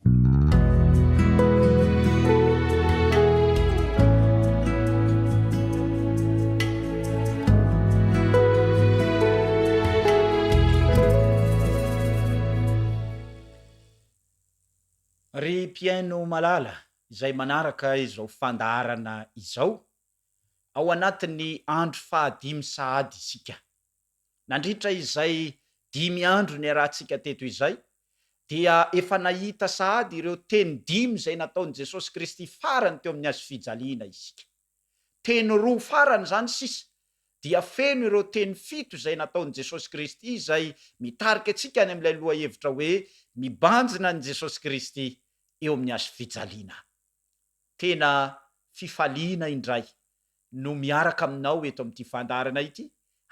Ry mpiaino malala izay manaraka izao fandaharana izao ao anatin'ny andro fahadimy sahady isika. Nandritra izay 5 andro ny arahantsika teto izay dia efa nahita sahady ireo teny 5 izay nataon'i Jesosy Kristy farany teo amin'ny hazo fijaliana isika. Teny 2 farany zany sisa dia feno ireo teny 7 izay nataon'i Jesosy Kristy izay mitarika antsika any amin'ilay loha hevitra hoe mibanjina an'i Jesosy Kristy eo amin'ny hazo fijaliana. Tena fifaliana indray no miaraka aminao eto amin'ity fandaharana ity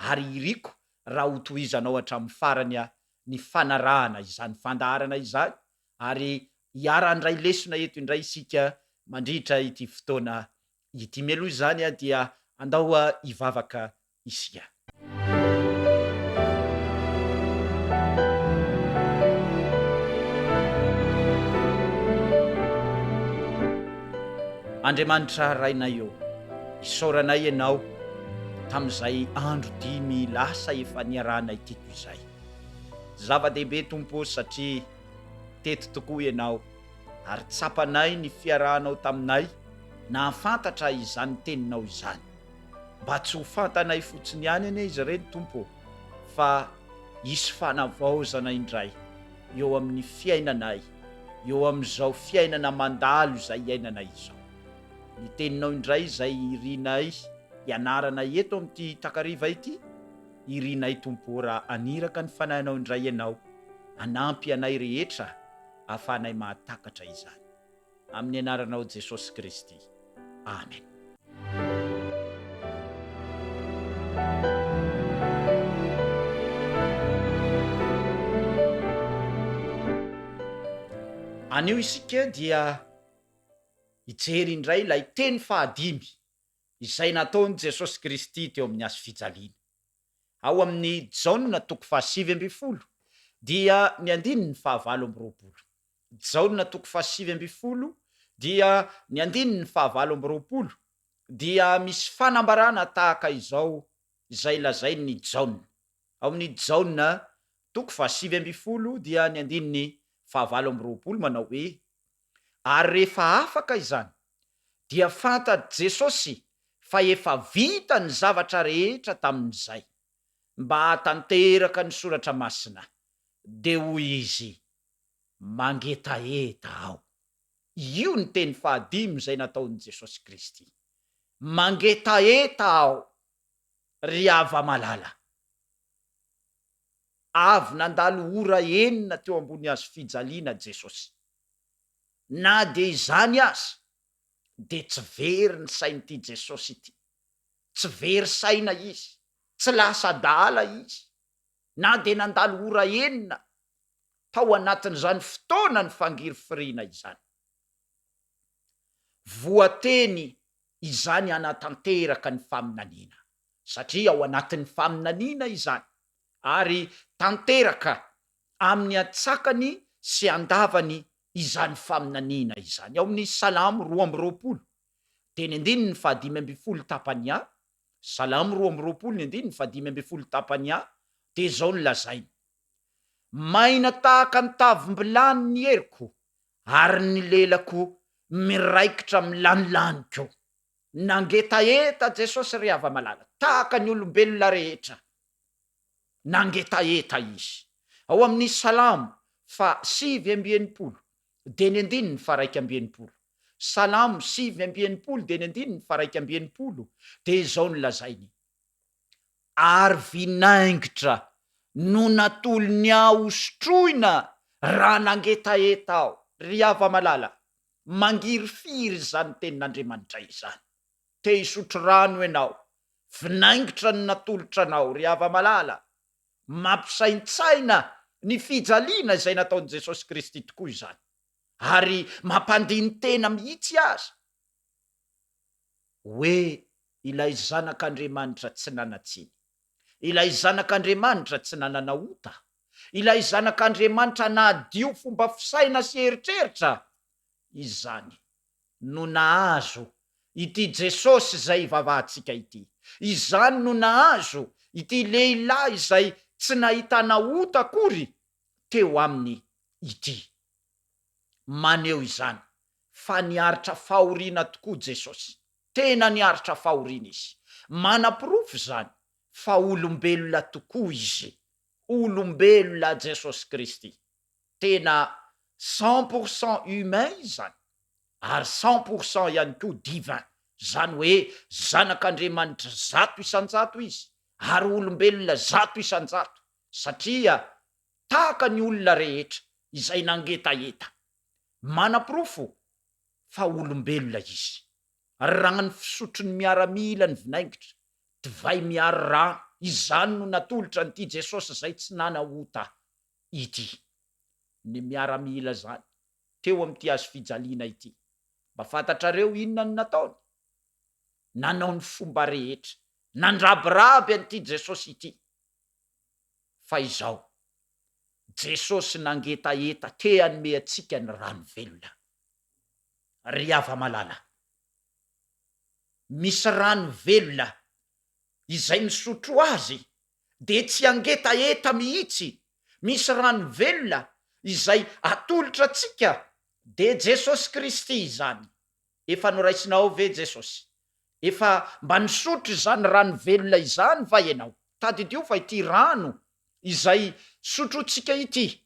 ary iriko raha ho tohizanao hatramin'ny farany ny fanarahana izany fandaharana izany ary hiara-ndray lesona eto indray isika mandritra ity fotoana ity. Mialoha izany dia andao hivavaka isika. Andriamanitra rainay eo, isaoranay ianao tamin'izay andro 5 lasa efa niarahanay tiko izay. Zava-dehibe Tompo satria teto tokoa ianao ary tsapanay ny fiarahanao taminay na hafantatra izany teninao izany. Mba tsy ho fantanay fotsiny ihany anie izy ireny Tompo, fa hisy fanavaozana indray eo amin'ny fiainanay, eo amin'izao fiainana mandalo izay iainanay izao. Ny teninao indray izay irinay ianarana eto amin'ity takariva ity, irinay Tompo raha aniraka ny fanahinao indray ianao, anampy anay rehetra ahafahanay mahatakatra izany. Amin'ny anaranao Jesosy Kristy. Amen. Anio isika dia hijery indray ilay teny fahadimy izay nataon'i Jesosy Kristy teo amin'ny hazo fijaliana. Ao amin'ny Jaona 7:20 dia ny 19:20. Jaona 7:20 dia ny 19:20 dia misy fanambarana tahaka izao izay lazain'ny Jaona. Ao amin'ny Jaona 7:20 dia ny 19:20 manao hoe: ary rehefa afaka izany dia fantatr' Jesosy fa efa vita ny zavatra rehetra tamin'izay mba hatanteraka ny soratra masina, de hoy izy mangetaeta aho. Io ny teny fahadimy izay nataon'i Jesosy Kristy. Mangetaeta aho, ry hava malala. Avy nandalo ora 9 teo ambony hazo fijaliana Jesosy. Na de izany aza de tsy very ny sain'ity Jesosy ity, tsy very saina izy, tsy lasa dala izy, na de nandalo ora 9 tao anatin'izany fotoana ny fangiry firiana izany. Voateny izany anatanteraka ny faminaniana, satria ao anatin'ny faminaniana izany ary tanteraka amin'ny atsakany sy andavany izany faminaniana izany. Ao amin'ny Salamo 2:20 de ny 15:15 tapany A, Salamo 2:20 ny 15:15 tapany A, de zao ny lazainy: maina tahaka ny tavim-bilany ny heriko ary ny lelako miraikitra milanilaniko. Nangetaeta Jesosy ry hava malala tahaka ny olombelona rehetra, nangetaeta izy. Ao amin'ny Salamo 7:20 de ny 1:20, Salamo 7:20 de ny 1:20 de zao ny lazainy: ary vinaingitra no natolony aho sotroina raha nangetaeta aho. Ry hava malala, mangiry firy izany tenin'Andriamanitra izany. Te hisotro rano ianao, vinaingitra no natolotra anao. Ry hava malala, mampisaintsaina ny fijaliana izay nataon'i Jesosy Kristy tokoa izany, ary mampandiny tena mihitsy aza hoe ilay zanak'Andriamanitra tsy nanatsiny, ilay zanak'Andriamanitra tsy nanana ota, ilay zanak'Andriamanitra nadio fomba fisaina sy eritreritra, izany no nahazo ity Jesosy izay ivavahantsika ity. Izany no nahazo ity lehilahy izay tsy nahitana ota akory teo aminy ity. Maneho izany fa niaritra fahoriana tokoa Jesosy. Tena niaritra fahoriana izy. Manam-pirofo zany fa olombelona tokoa izy. Olombelona Jesosy Kristy. Tena 100% humain izany. Ary 100% ihany koa divin. Zany hoe zanak'Andriamanitra 100% izy. Ary olombelona 100%. Satria tahaka ny olona rehetra izay nangetaheta. Manam-pirofo fa olombelona izy. Raha ny fisotro ny miaramila ny vinaingitra, divay miaro rà, izany no natolotra n'ity Jesosy izay tsy nana-ota ity. Ny miaramila zany teo amin'ity hazo fijaliana ity. Mba fantatrareo inona no nataony? Nanao ny fomba rehetra, nandrabiraby an'ity Jesosy ity. Fa izao, Jesosy nangetaheta te hanome antsika ny rano velona. Ry hava-malala, misy rano velona izay misotro azy de tsy angetaheta mihitsy. Misy rano velona izay atolotra antsika de Jesosy Kristy izany. Efa noraisinao ve Jesosy? Efa mba nisotro izany rano velona izany va ianao? Tadidio fa ity rano izay sotrotsika ity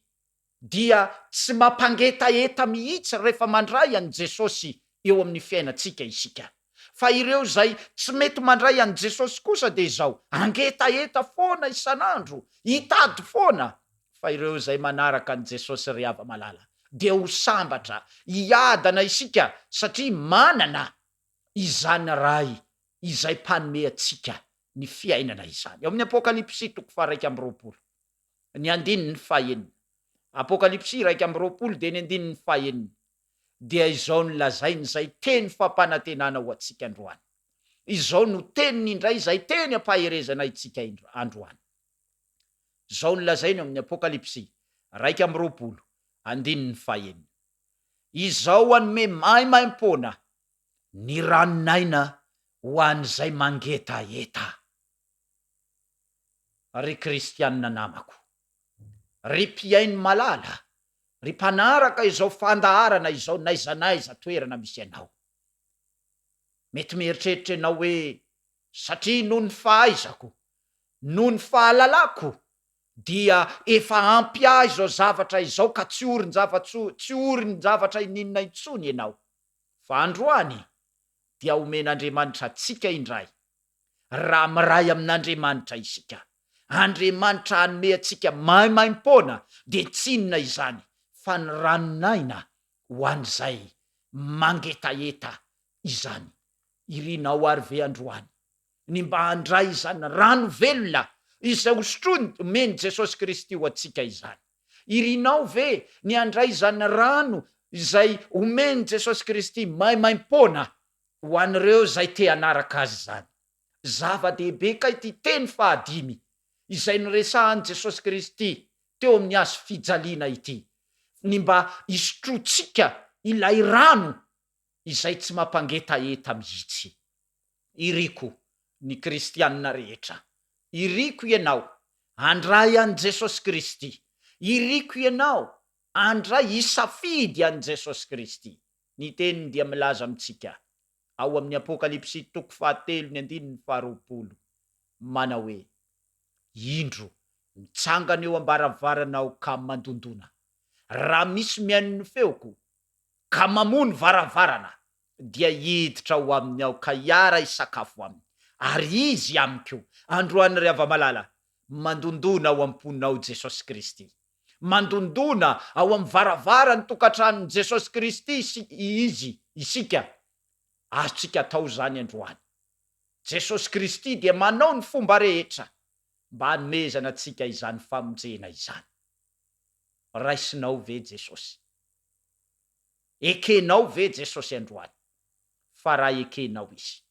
dia tsy mampangetaheta mihitsy rehefa mandray an Jesosy eo amin'ny fiainantsika isika. Fa ireo zay tsy mety mandray an Jesosy kosa de zao angetaheta foana isan'andro, hitady foana. Fa ireo zay manaraka an Jesosy ry hava-malala de ho sambatra, hiadana isika satria manana izany ray izay mpanome antsika ny fiainana izany. Eo amin'ny Apokalipsy 1:20. Ny andininy 5. Apokalipsy 1:20 de ny andininy 5. Dia izao no lazainy izay teny fampanantenana ho antsika androany. Izao no teniny indray izay teny ampaherezana itsika androany. Izao no lazainy amin'ny Apokalipsy 1:20 andininy 5. Izao hanome maimaimpona ny ranonaina ho an'izay mangetaheta. Ry kristianina namako, ry mpiainy malala, ry mpanaraka izao fandaharana izao naizanaiza toerana misy anao. Mety mieritreritra ianao hoe satria noho ny fahaizako, noho ny fahalalako, dia efa ampy ahy izao zavatra izao ka tsy orin zavatra ininona intsony ianao. Fa androany dia omen'Andriamanitra antsika indray. Raha miray amin'Andriamanitra isika, Andriamanitra hanome antsika maimaimpona de tsinona izany fa ny ranonaina ho an'izay mangetaheta izany. Irinao ary ve androany ny mba handray izany rano velona izay hosotrony omeny Jesosy Kristy ho antsika izany? Irinao ve ny handray izany rano izay omeny Jesosy Kristy maimaimpona ho an'ireo zay te hanaraka azy zany? Zava-dehibe ka ity teny 5 izay niresahan Jesosy Kristy teo amin'ny hazo fijaliana ity, ny mba isotrotsika ilay rano izay tsy mampangetaheta mihitsy. Iriko ny kristianina rehetra, iriko ianao handray an Jesosy Kristy, iriko ianao handray isafidy an Jesosy Kristy. Ny teniny dia milaza amitsika ao amin'ny Apokalipsy 7:20, manao hoe indro mitsangana eo ambaravaranao ka mandondona. Raha misy mihaino ny feoko ka mamono varavarana dia hiditra ho aminy aho ka hiara isakafo aminy. Ary izy amiko androany ry hava-malala mandondona ao am-ponao Jesosy Kristy, mandondona ao amin'ny varavarany tokantranony Jesosy Kristy izy isika. Azontsika atao zany androany. Jesosy Kristy dia manao ny fomba rehetra mba hanomezana antsika izany famonjena izany. Raisinao ve Jesosy? Ekenao ve Jesosy androany? Fa raha ekenao izy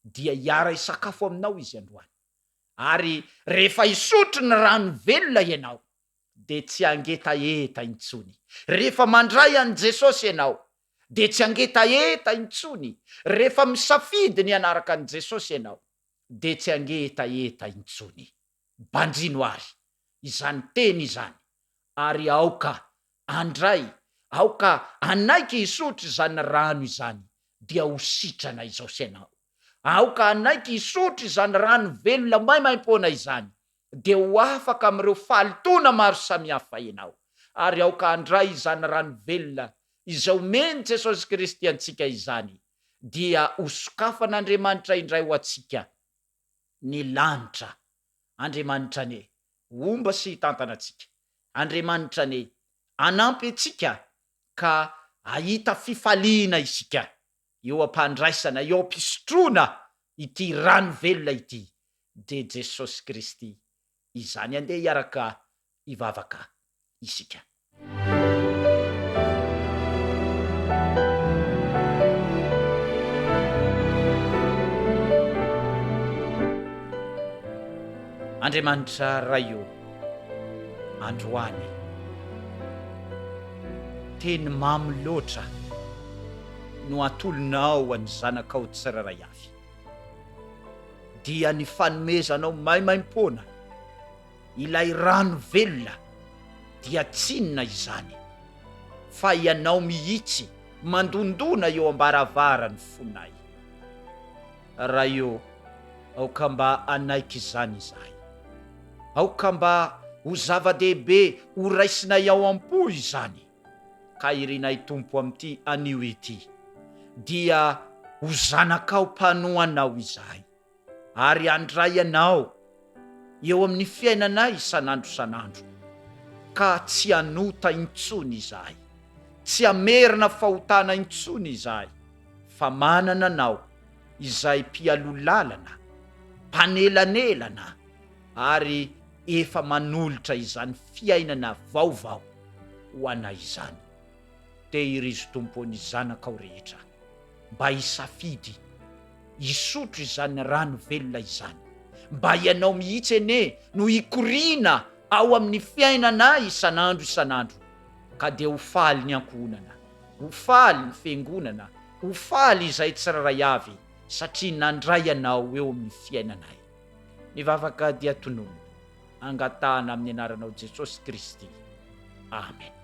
dia hiara isakafo aminao izy androany. Ary rehefa isotro ny rano velona ianao de tsy angetaeta intsony. Rehefa mandray an' Jesosy ianao de tsy angetaeta intsony. Rehefa misafidy ny anaraka an' Jesosy ianao de tsy angetaeta intsony. Banjino ary izany teny izany, ary aoka andray, aoka anaiky hisotro izany rano izany dia ho sitrana izao sianao. Aoka anaiky hisotro izany rano velona maimaim-poana izany de ho afaka amin'ireo falitona maro samihafa ianao. Ary aoka andray izany rano velona izay omeny Jesosy Kristy antsika izany dia ho sokafan'Andriamanitra indray ho atsika ny lanitra. Andriamanitra ne omba sy hitantana atsika. Andriamanitra ne anampy atsika ka ahita fifaliana isika eo ampandraisana, eo ampisotroana ity rano velona ity de Jesosy Kristy izany. Andeha hiaraka hivavaka isika. Andriamanitra raio androany, teny mamy loatra no atolonao any zanakao tsiraray avy, dia ny fanomezanao maimaim-poana ilay rano velona dia tsinona izany fa ianao mihitsy mandondona eo ambaravarany fonay. Raha io aoka mba anaiky izany izahay, aoka mba ho zava-dehibe ho raisinay ao am-po izany, ka irinay tompo am'ty anio ity dia ho zanakao mpanoanao izahay, ary andray anao eo amin'ny fiainanay isan'andro san'andro, ka tsy anota intsony izahay, tsy amerina fahotana intsony izahay, fa manana anao izay mpialolalana, mpanelanelana, ary efa manolotra izany fiainana vaovao ho anay izany. Tehirizo tompo ny zanakao rehetra mba hisafidy hisotro izany rano velona izany, mba ianao mihitsy ene no hikoriana ao amin'ny fiainana isan'andro isan'andro, ka de ho faly ny ankohonana, ho faly ny fiangonana, ho faly izay tsiraray avy, satria nandray anao eo amin'ny fiainanay. Ny vavaka dia tonono angatahana amin'ny anaranao Jesosy Kristy. Amen.